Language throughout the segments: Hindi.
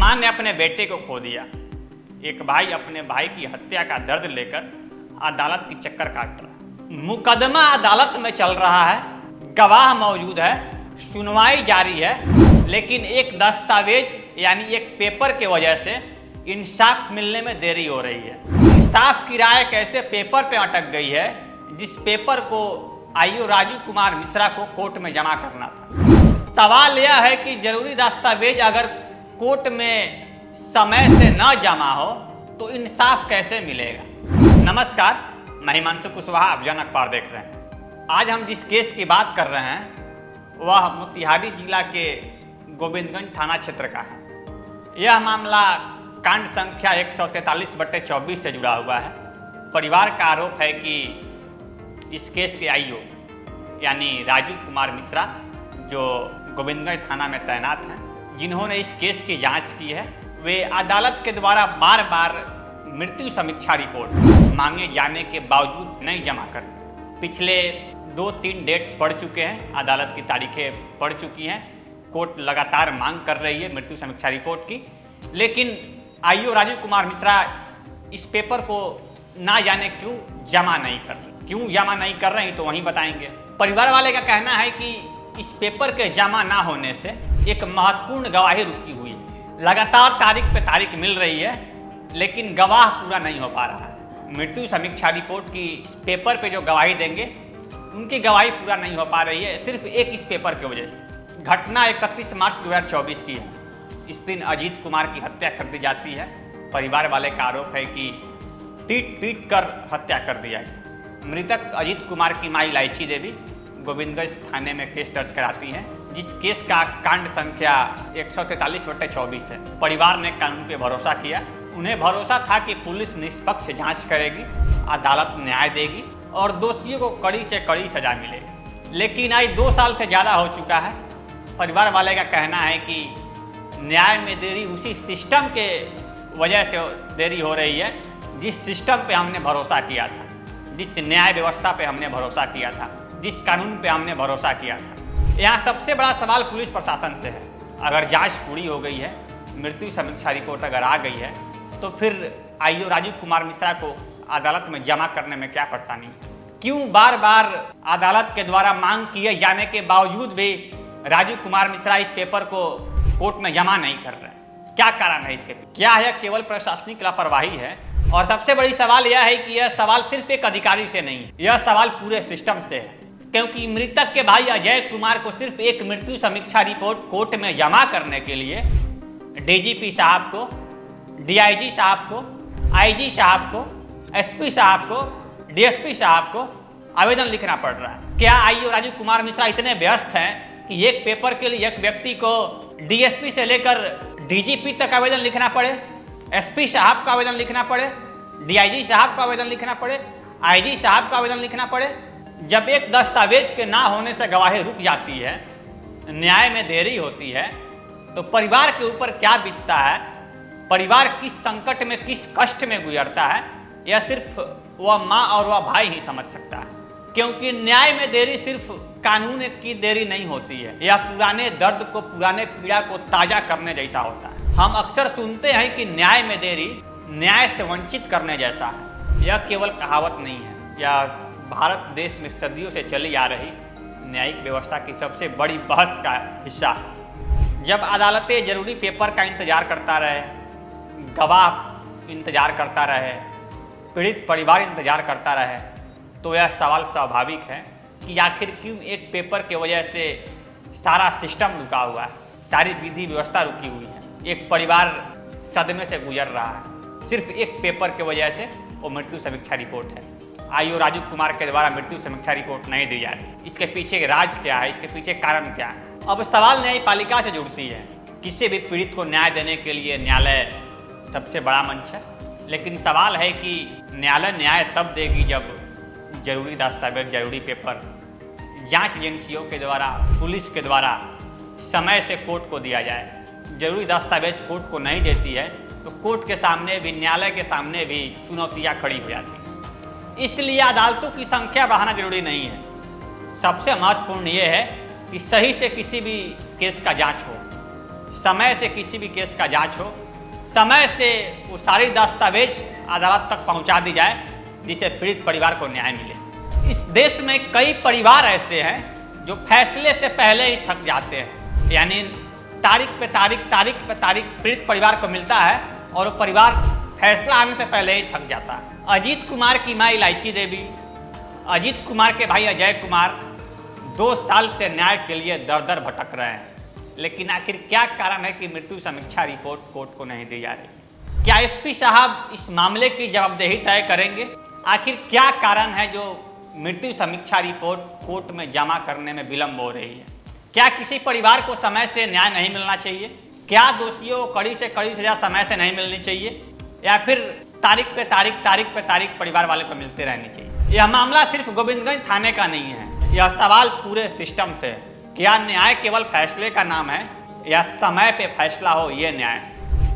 मां ने अपने बेटे को खो दिया। एक भाई अपने भाई की हत्या का दर्द लेकर अदालत की चक्कर काट रहा। मुकदमा अदालत में चल रहा है, गवाह मौजूद है, सुनवाई जारी है, लेकिन एक दस्तावेज यानी एक पेपर की वजह से इंसाफ मिलने में देरी हो रही है। इंसाफ की राय कैसे पेपर पे अटक गई है, जिस पेपर को आईओ राजीव कुमार मिश्रा को कोर्ट में जमा करना था। सवाल यह है कि जरूरी दस्तावेज अगर कोर्ट में समय से न जमा हो तो इंसाफ कैसे मिलेगा। नमस्कार, मैं हिमांशु कुशवाहा, आप जन अखबार देख रहे हैं। आज हम जिस केस की बात कर रहे हैं वह मोतिहारी जिला के गोविंदगंज थाना क्षेत्र का है। यह मामला कांड संख्या 143/24 से जुड़ा हुआ है। परिवार का आरोप है कि इस केस के आईओ यानी राजीव कुमार मिश्रा, जो गोविंदगंज थाना में तैनात हैं, जिन्होंने इस केस की जांच की है, वे अदालत के द्वारा बार बार मृत्यु समीक्षा रिपोर्ट मांगे जाने के बावजूद नहीं जमा कर। पिछले 2-3 डेट्स पड़ चुके हैं, अदालत की तारीखें पड़ चुकी हैं, कोर्ट लगातार मांग कर रही है मृत्यु समीक्षा रिपोर्ट की, लेकिन आईओ राजीव कुमार मिश्रा इस पेपर को ना जाने क्यों जमा नहीं कर रहे। क्यों जमा नहीं कर रहे हैं तो वहीं बताएंगे। परिवार वाले का कहना है कि इस पेपर के जमा ना होने से एक महत्वपूर्ण गवाही रुकी हुई है। लगातार तारीख पे तारीख मिल रही है, लेकिन गवाह पूरा नहीं हो पा रहा है। मृत्यु समीक्षा रिपोर्ट की इस पेपर पे जो गवाही देंगे, उनकी गवाही पूरा नहीं हो पा रही है, सिर्फ एक इस पेपर की वजह से। घटना 31 मार्च 2024 की है। इस दिन अजीत कुमार की हत्या कर दी जाती है। परिवार वाले का आरोप है कि पीट कर हत्या कर दिया गया। मृतक अजीत कुमार की मां इलायची देवी गोविंदगंज थाने में केस दर्ज कराती हैं, जिस केस का कांड संख्या 143/24 है। परिवार ने कानून पे भरोसा किया। उन्हें भरोसा था कि पुलिस निष्पक्ष जांच करेगी, अदालत न्याय देगी और दोषियों को कड़ी से कड़ी सजा मिलेगी। लेकिन आज 2 साल से ज़्यादा हो चुका है। परिवार वाले का कहना है कि न्याय में देरी उसी सिस्टम के वजह से देरी हो रही है, जिस सिस्टम पे हमने भरोसा किया था, जिस न्याय व्यवस्था पे हमने भरोसा किया था, जिस कानून पे हमने भरोसा किया था। यहाँ सबसे बड़ा सवाल पुलिस प्रशासन से है। अगर जांच पूरी हो गई है, मृत्यु समीक्षा रिपोर्ट अगर आ गई है, तो फिर आईओ राजीव कुमार मिश्रा को अदालत में जमा करने में क्या परेशानी? क्यों बार बार अदालत के द्वारा मांग किए जाने के बावजूद भी राजीव कुमार मिश्रा इस पेपर को कोर्ट में जमा नहीं कर रहे? क्या कारण है इसके? क्या है केवल प्रशासनिक लापरवाही है? और सबसे बड़ी सवाल यह है कि यह सवाल सिर्फ एक अधिकारी से नहीं है, यह सवाल पूरे सिस्टम से है। क्योंकि मृतक के भाई अजय कुमार को सिर्फ एक मृत्यु समीक्षा रिपोर्ट कोर्ट में जमा करने के लिए डीजीपी साहब को, डीआईजी साहब को, आईजी साहब को, एसपी साहब को, डीएसपी साहब को आवेदन लिखना पड़ रहा है। क्या आईओ राजीव कुमार मिश्रा इतने व्यस्त हैं कि एक पेपर के लिए एक व्यक्ति को डीएसपी से लेकर डीजीपी तक आवेदन लिखना पड़े, एसपी साहब का आवेदन लिखना पड़े, डीआईजी साहब का आवेदन लिखना पड़े, आईजी साहब का आवेदन लिखना पड़े? जब एक दस्तावेज के ना होने से गवाही रुक जाती है, न्याय में देरी होती है, तो परिवार के ऊपर क्या बीतता है, परिवार किस संकट में, किस कष्ट में गुजरता है, यह सिर्फ वह माँ और वह भाई ही समझ सकता है। क्योंकि न्याय में देरी सिर्फ कानून की देरी नहीं होती है, यह पुराने दर्द को, पुराने पीड़ा को ताजा करने जैसा होता है। हम अक्सर सुनते हैं कि न्याय में देरी न्याय से वंचित करने जैसा है। यह केवल कहावत नहीं है, यह भारत देश में सदियों से चली आ रही न्यायिक व्यवस्था की सबसे बड़ी बहस का हिस्सा है। जब अदालतें जरूरी पेपर का इंतजार करता रहे, गवाह इंतजार करता रहे, पीड़ित परिवार इंतजार करता रहे, तो यह सवाल स्वाभाविक है कि आखिर क्यों एक पेपर की वजह से सारा सिस्टम रुका हुआ है, सारी विधि व्यवस्था रुकी हुई है। एक परिवार सदमे से गुजर रहा है, सिर्फ एक पेपर की वजह से, वो मृत्यु समीक्षा रिपोर्ट है। आईओ राजीव कुमार के द्वारा मृत्यु समीक्षा रिपोर्ट नहीं दी जा रही। इसके पीछे राज क्या है, इसके पीछे कारण क्या है? अब सवाल न्यायपालिका से जुड़ती है। किसी भी पीड़ित को न्याय देने के लिए न्यायालय सबसे बड़ा मंच है, लेकिन सवाल है कि न्यायालय न्याय तब देगी जब जरूरी दस्तावेज, जरूरी पेपर जांच एजेंसियों के द्वारा, पुलिस के द्वारा समय से कोर्ट को दिया जाए। जरूरी दस्तावेज कोर्ट को नहीं देती है तो कोर्ट के सामने भी, न्यायालय के सामने भी चुनौतियां खड़ी हो जाती हैं। इसलिए अदालतों की संख्या बढ़ाना जरूरी नहीं है। सबसे महत्वपूर्ण ये है कि सही से किसी भी केस का जांच हो, समय से किसी भी केस का जांच हो, समय से वो सारी दस्तावेज अदालत तक पहुंचा दी जाए जिससे पीड़ित परिवार को न्याय मिले। इस देश में कई परिवार ऐसे हैं जो फैसले से पहले ही थक जाते हैं, यानी तारीख पे तारीख पीड़ित परिवार को मिलता है और वो परिवार फैसला आने से पहले ही थक जाता है। अजीत कुमार की मां इलायची देवी, अजीत कुमार के भाई अजय कुमार 2 साल से न्याय के लिए दर दर भटक रहे हैं, लेकिन आखिर क्या कारण है कि मृत्यु समीक्षा रिपोर्ट कोर्ट को नहीं दी जा रही? क्या एसपी साहब इस मामले की जवाबदेही तय करेंगे? आखिर क्या कारण है जो मृत्यु समीक्षा रिपोर्ट कोर्ट में जमा करने में विलंब हो रही है? क्या किसी परिवार को समय से न्याय नहीं मिलना चाहिए? क्या दोषियों को कड़ी से कड़ी सजा समय से नहीं मिलनी चाहिए, या फिर तारीख पे तारीख परिवार वाले को मिलते रहनी चाहिए? यह मामला सिर्फ गोविंदगंज थाने का नहीं है, यह सवाल पूरे सिस्टम से है। क्या न्याय केवल फैसले का नाम है या समय पे फैसला हो ये न्याय?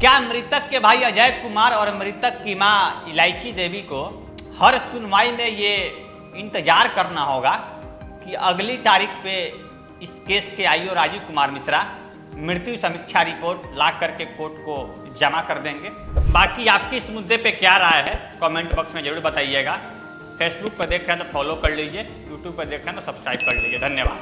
क्या मृतक के भाई अजय कुमार और मृतक की मां इलायची देवी को हर सुनवाई में ये इंतजार करना होगा कि अगली तारीख पे इस केस के आईओ राजीव कुमार मिश्रा मृत्यु समीक्षा रिपोर्ट ला करके कोर्ट को जमा कर देंगे? बाकी आपकी इस मुद्दे पे क्या राय है कमेंट बॉक्स में जरूर बताइएगा। फेसबुक पर देख रहे हैं तो फॉलो कर लीजिए, यूट्यूब पर देख रहे हैं तो सब्सक्राइब कर लीजिए। धन्यवाद।